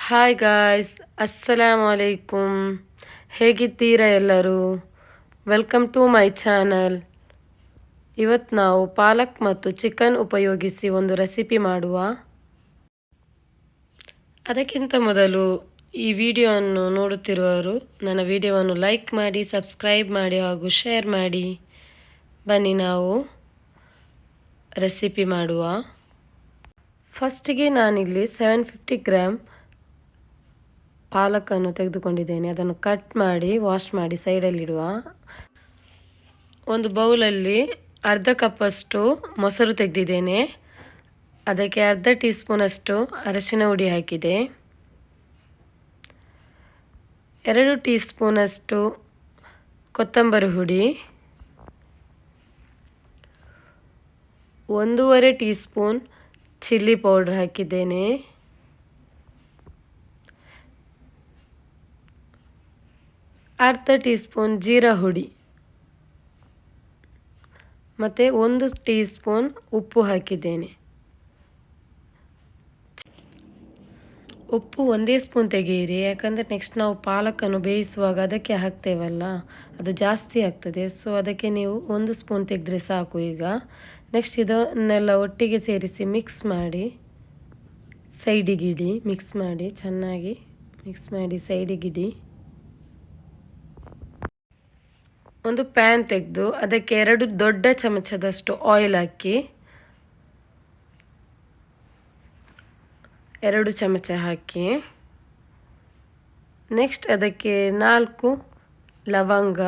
Hi guys, ಅಸ್ಸಲಾಮು ಅಲೈಕುಮ್. ಹೇಗಿದ್ದೀರಾ ಎಲ್ಲರೂ? Welcome to my channel. ಇವತ್ತು ನಾವು ಪಾಲಕ್ ಮತ್ತು ಚಿಕನ್ ಉಪಯೋಗಿಸಿ ಒಂದು ರೆಸಿಪಿ ಮಾಡುವ. ಅದಕ್ಕಿಂತ ಮೊದಲು ಈ ವಿಡಿಯೋವನ್ನು ನೋಡುತ್ತಿರುವವರು ನನ್ನ ವಿಡಿಯೋವನ್ನು ಲೈಕ್ ಮಾಡಿ, ಸಬ್ಸ್ಕ್ರೈಬ್ ಮಾಡಿ ಹಾಗೂ ಶೇರ್ ಮಾಡಿ. ಬನ್ನಿ ನಾವು ರೆಸಿಪಿ ಮಾಡುವ. ಫಸ್ಟಿಗೆ ನಾನಿಲ್ಲಿ 750 ಗ್ರಾಮ್ ಪಾಲಕನ್ನು ತೆಗೆದುಕೊಂಡಿದ್ದೇನೆ. ಅದನ್ನು ಕಟ್ ಮಾಡಿ ವಾಶ್ ಮಾಡಿ ಸೈಡಲ್ಲಿಡುವ. ಒಂದು ಬೌಲಲ್ಲಿ ಅರ್ಧ ಕಪ್ಪಷ್ಟು ಮೊಸರು ತೆಗೆದಿದ್ದೇನೆ. ಅದಕ್ಕೆ ಅರ್ಧ ಟೀ ಸ್ಪೂನಷ್ಟು ಅರಶಿನ ಹುಡಿ ಹಾಕಿದೆ. 2 ಟೀ ಸ್ಪೂನಷ್ಟು ಕೊತ್ತಂಬರಿ ಹುಡಿ, 1.5 ಟೀ ಸ್ಪೂನ್ ಚಿಲ್ಲಿ ಪೌಡರ್ ಹಾಕಿದ್ದೇನೆ. ಅರ್ಧ ಟೀ ಸ್ಪೂನ್ ಜೀರಾ ಹುಡಿ ಮತ್ತು 1 ಟೀ ಸ್ಪೂನ್ ಉಪ್ಪು ಹಾಕಿದ್ದೇನೆ. ಉಪ್ಪು 1 ಸ್ಪೂನ್ ತೆಗೆಯಿರಿ, ಯಾಕಂದರೆ ನೆಕ್ಸ್ಟ್ ನಾವು ಪಾಲಕನ್ನು ಬೇಯಿಸುವಾಗ ಅದಕ್ಕೆ ಹಾಕ್ತೇವಲ್ಲ, ಅದು ಜಾಸ್ತಿ ಆಗ್ತದೆ. ಸೊ ಅದಕ್ಕೆ ನೀವು 1 ಸ್ಪೂನ್ ತೆಗೆದ್ರೆ ಸಾಕು. ಈಗ ನೆಕ್ಸ್ಟ್ ಇದನ್ನೆಲ್ಲ ಒಟ್ಟಿಗೆ ಸೇರಿಸಿ ಮಿಕ್ಸ್ ಮಾಡಿ ಸೈಡಿಗಿಡಿ. ಚೆನ್ನಾಗಿ ಮಿಕ್ಸ್ ಮಾಡಿ ಸೈಡಿಗಿಡಿ. ಒಂದು ಪ್ಯಾನ್ ತೆಗೆದು ಅದಕ್ಕೆ 2 ದೊಡ್ಡ ಚಮಚದಷ್ಟು ಆಯಿಲ್ ಹಾಕಿ, 2 ಚಮಚ ಹಾಕಿ, ನೆಕ್ಸ್ಟ್ ಅದಕ್ಕೆ 4 ಲವಂಗ,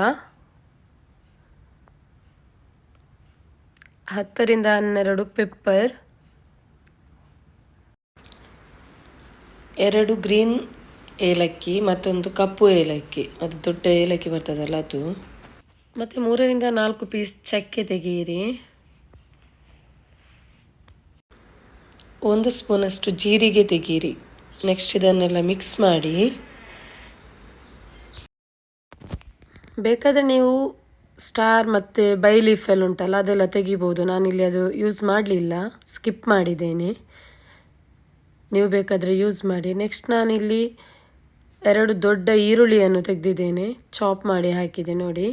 10 ರಿಂದ 12 ಪೆಪ್ಪರ್, 2 ಗ್ರೀನ್ ಏಲಕ್ಕಿ ಮತ್ತೊಂದು ಕಪ್ಪು ಏಲಕ್ಕಿ, ಅದು ದೊಡ್ಡ ಏಲಕ್ಕಿ ಬರ್ತದಲ್ಲ ಅದು, ಮತ್ತು 3 ರಿಂದ 4 ಪೀಸ್ ಚಕ್ಕೆ ತೆಗೆಯಿರಿ. 1 ಸ್ಪೂನಷ್ಟು ಜೀರಿಗೆ ತೆಗೀರಿ. ನೆಕ್ಸ್ಟ್ ಇದನ್ನೆಲ್ಲ ಮಿಕ್ಸ್ ಮಾಡಿ. ಬೇಕಾದರೆ ನೀವು ಸ್ಟಾರ್ ಮತ್ತು ಬೈ ಲೀಫ್ ಎಲ್ಲ ಉಂಟಲ್ಲ ಅದೆಲ್ಲ ತೆಗಿಬೋದು. ನಾನಿಲ್ಲಿ ಅದು ಯೂಸ್ ಮಾಡಲಿಲ್ಲ, ಸ್ಕಿಪ್ ಮಾಡಿದ್ದೇನೆ. ನೀವು ಬೇಕಾದರೆ ಯೂಸ್ ಮಾಡಿ. ನೆಕ್ಸ್ಟ್ ನಾನಿಲ್ಲಿ 2 ದೊಡ್ಡ ಈರುಳ್ಳಿಯನ್ನು ತೆಗೆದಿದ್ದೇನೆ, ಚಾಪ್ ಮಾಡಿ ಹಾಕಿದೆ ನೋಡಿ.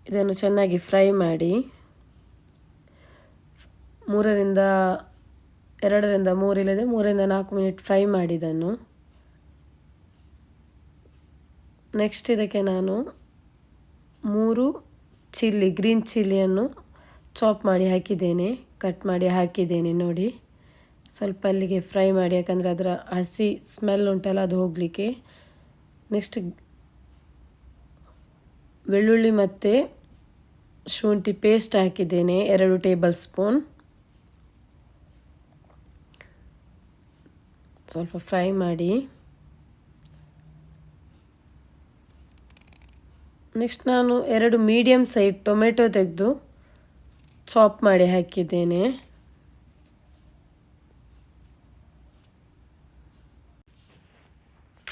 ಇದನ್ನು ಚೆನ್ನಾಗಿ ಫ್ರೈ ಮಾಡಿ. 2 ರಿಂದ 3 ಇಲ್ಲದೆ 3 ರಿಂದ 4 ಮಿನಿಟ್ ಫ್ರೈ ಮಾಡಿ ಇದನ್ನು. ನೆಕ್ಸ್ಟ್ ಇದಕ್ಕೆ ನಾನು 3 ಗ್ರೀನ್ ಚಿಲ್ಲಿಯನ್ನು ಚಾಪ್ ಮಾಡಿ ಹಾಕಿದ್ದೇನೆ, ಕಟ್ ಮಾಡಿ ಹಾಕಿದ್ದೇನೆ ನೋಡಿ. ಸ್ವಲ್ಪ ಅಲ್ಲಿಗೆ ಫ್ರೈ ಮಾಡಿ, ಯಾಕಂದರೆ ಅದರ ಹಸಿ ಸ್ಮೆಲ್ ಉಂಟಲ್ಲ ಅದು ಹೋಗಲಿಕ್ಕೆ. ನೆಕ್ಸ್ಟ್ ಬೆಳ್ಳುಳ್ಳಿ ಮತ್ತು ಶುಂಠಿ ಪೇಸ್ಟ್ ಹಾಕಿದ್ದೇನೆ, 2 ಟೇಬಲ್ ಸ್ಪೂನ್. ಸ್ವಲ್ಪ ಫ್ರೈ ಮಾಡಿ. ನೆಕ್ಸ್ಟ್ ನಾನು 2 ಮೀಡಿಯಮ್ ಸೈಜ್ ಟೊಮೆಟೊ ತೆಗೆದು ಚಾಪ್ ಮಾಡಿ ಹಾಕಿದ್ದೇನೆ.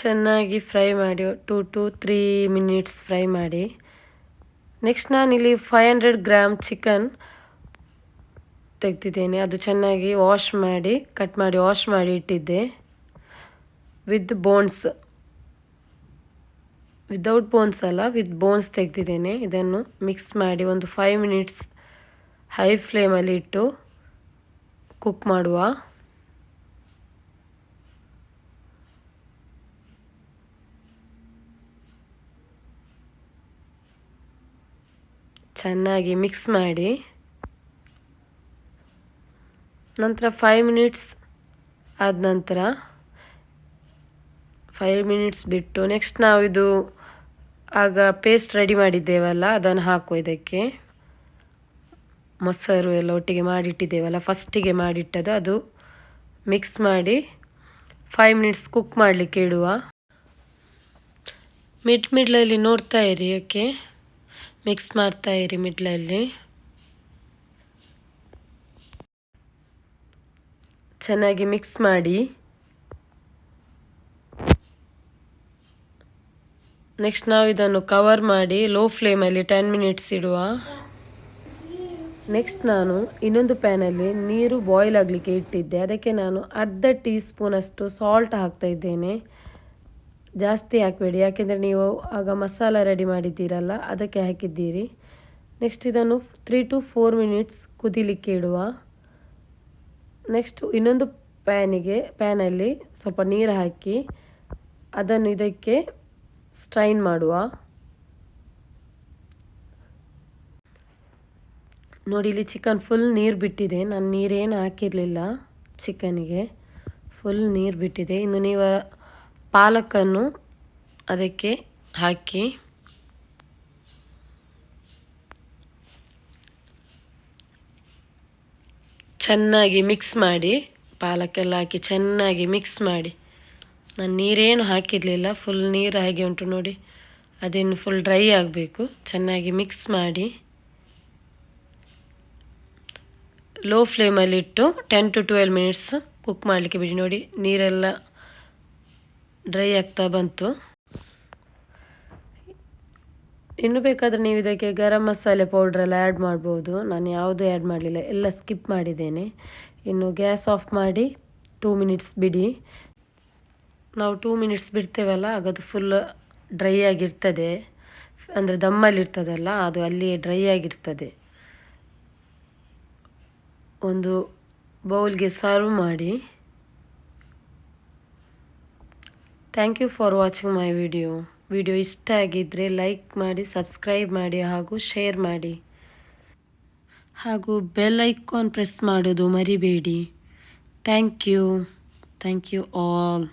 ಚೆನ್ನಾಗಿ ಫ್ರೈ ಮಾಡಿ, 2 to 3 ಮಿನಿಟ್ಸ್ ಫ್ರೈ ಮಾಡಿ. ನೆಕ್ಸ್ಟ್ ನಾನಿಲ್ಲಿ 500 ಗ್ರಾಮ್ ಚಿಕನ್ ತೆಗೆದಿದ್ದೇನೆ. ಅದು ಚೆನ್ನಾಗಿ ವಾಶ್ ಮಾಡಿ ಕಟ್ ಮಾಡಿ ವಾಶ್ ಮಾಡಿ ಇಟ್ಟಿದ್ದೆ. ವಿತ್ ಬೋನ್ಸ್, ವಿದೌಟ್ ಬೋನ್ಸ್ ಅಲ್ಲ, ವಿತ್ ಬೋನ್ಸ್ ತೆಗೆದಿದ್ದೇನೆ. ಇದನ್ನು ಮಿಕ್ಸ್ ಮಾಡಿ ಒಂದು 5 ಮಿನಿಟ್ಸ್ ಹೈ ಫ್ಲೇಮಲ್ಲಿ ಇಟ್ಟು ಕುಕ್ ಮಾಡುವ. ಚೆನ್ನಾಗಿ ಮಿಕ್ಸ್ ಮಾಡಿ. ನಂತರ 5 ಮಿನಿಟ್ಸ್ ಆದ ನಂತರ 5 ಮಿನಿಟ್ಸ್ ಬಿಟ್ಟು ನೆಕ್ಸ್ಟ್ ನಾವು ಇದು ಆಗ ಪೇಸ್ಟ್ ರೆಡಿ ಮಾಡಿದ್ದೇವಲ್ಲ ಅದನ್ನು ಹಾಕುವ. ಇದಕ್ಕೆ ಮೊಸರು ಎಲ್ಲ ಒಟ್ಟಿಗೆ ಮಾಡಿಟ್ಟಿದ್ದೇವಲ್ಲ, ಫಸ್ಟಿಗೆ ಮಾಡಿಟ್ಟದು, ಅದು ಮಿಕ್ಸ್ ಮಾಡಿ 5 ಮಿನಿಟ್ಸ್ ಕುಕ್ ಮಾಡಲಿಕ್ಕೆ ಇಡುವ. ಮಿಡ್ಲಲ್ಲಿ ನೋಡ್ತಾ ಇರಿ, ಓಕೆ, ಮಿಕ್ಸ್ ಮಾಡ್ತಾ ಇರಿ ಮಿಡ್ಲಲ್ಲಿ. ಚೆನ್ನಾಗಿ ಮಿಕ್ಸ್ ಮಾಡಿ. ನೆಕ್ಸ್ಟ್ ನಾವು ಇದನ್ನು ಕವರ್ ಮಾಡಿ ಲೋ ಫ್ಲೇಮಲ್ಲಿ 10 ಮಿನಿಟ್ಸ್ ಇಡುವ. ನೆಕ್ಸ್ಟ್ ನಾನು ಇನ್ನೊಂದು ಪ್ಯಾನಲ್ಲಿ ನೀರು ಬಾಯ್ಲ್ ಆಗಲಿಕ್ಕೆ ಇಟ್ಟಿದ್ದೆ. ಅದಕ್ಕೆ ನಾನು ಅರ್ಧ ಟೀ ಸ್ಪೂನಷ್ಟು ಸಾಲ್ಟ್ ಹಾಕ್ತಾ ಇದ್ದೇನೆ. ಜಾಸ್ತಿ ಹಾಕಬೇಡಿ, ಯಾಕೆಂದರೆ ನೀವು ಆಗ ಮಸಾಲ ರೆಡಿ ಮಾಡಿದ್ದೀರಲ್ಲ ಅದಕ್ಕೆ ಹಾಕಿದ್ದೀರಿ. ನೆಕ್ಸ್ಟ್ ಇದನ್ನು 3 to 4 ಮಿನಿಟ್ಸ್ ಕುದಿಲಿಕ್ಕೆ ಇಡುವ. ನೆಕ್ಸ್ಟ್ ಇನ್ನೊಂದು ಪ್ಯಾನಲ್ಲಿ ಸ್ವಲ್ಪ ನೀರು ಹಾಕಿ ಅದನ್ನು ಇದಕ್ಕೆ ಸ್ಟ್ರೈನ್ ಮಾಡುವ. ನೋಡಿ, ಇಲ್ಲಿ ಚಿಕನ್ ಫುಲ್ ನೀರು ಬಿಟ್ಟಿದೆ. ನಾನು ನೀರೇನು ಹಾಕಿರಲಿಲ್ಲ ಚಿಕನಿಗೆ, ಫುಲ್ ನೀರು ಬಿಟ್ಟಿದೆ. ಇನ್ನು ನೀವು ಪಾಲಕನ್ನು ಅದಕ್ಕೆ ಹಾಕಿ ಚೆನ್ನಾಗಿ ಮಿಕ್ಸ್ ಮಾಡಿ, ಪಾಲಕ್ಕೆಲ್ಲ ಹಾಕಿ ಚೆನ್ನಾಗಿ ಮಿಕ್ಸ್ ಮಾಡಿ. ನಾನು ನೀರೇನು ಹಾಕಿರಲಿಲ್ಲ, ಫುಲ್ ನೀರು ಹಾಗೆ ಉಂಟು ನೋಡಿ. ಅದೇನು ಫುಲ್ ಡ್ರೈ ಆಗಬೇಕು. ಚೆನ್ನಾಗಿ ಮಿಕ್ಸ್ ಮಾಡಿ ಲೋ ಫ್ಲೇಮಲ್ಲಿಟ್ಟು 10 to 12 ಮಿನಿಟ್ಸ್ ಕುಕ್ ಮಾಡಲಿಕ್ಕೆ ಬಿಡಿ. ನೋಡಿ, ನೀರೆಲ್ಲ ಡ್ರೈ ಆಗ್ತಾ ಬಂತು. ಇನ್ನು ಬೇಕಾದರೆ ನೀವು ಇದಕ್ಕೆ ಗರಂ ಮಸಾಲೆ ಪೌಡ್ರೆಲ್ಲ ಆ್ಯಡ್ ಮಾಡ್ಬೋದು. ನಾನು ಯಾವುದೂ ಆ್ಯಡ್ ಮಾಡಲಿಲ್ಲ, ಎಲ್ಲ ಸ್ಕಿಪ್ ಮಾಡಿದ್ದೇನೆ. ಇನ್ನು ಗ್ಯಾಸ್ ಆಫ್ ಮಾಡಿ 2 ಮಿನಿಟ್ಸ್ ಬಿಡಿ. ನಾವು 2 ಮಿನಿಟ್ಸ್ ಬಿಡ್ತೇವಲ್ಲ ಆಗ ಅದು ಫುಲ್ ಡ್ರೈ ಆಗಿರ್ತದೆ. ಅಂದರೆ ದಮ್ಮಲ್ಲಿರ್ತದಲ್ಲ, ಅದು ಅಲ್ಲಿ ಡ್ರೈ ಆಗಿರ್ತದೆ. ಒಂದು ಬೌಲ್ಗೆ ಸರ್ವ್ ಮಾಡಿ. Thank you for watching my video ಇಷ್ಟ ಆಗಿದ್ದರೆ ಲೈಕ್ ಮಾಡಿ, ಸಬ್ಸ್ಕ್ರೈಬ್ ಮಾಡಿ ಹಾಗೂ ಶೇರ್ ಮಾಡಿ. ಹಾಗೂ ಬೆಲ್ ಐಕಾನ್ ಪ್ರೆಸ್ ಮಾಡೋದು ಮರಿಬೇಡಿ. Thank you all.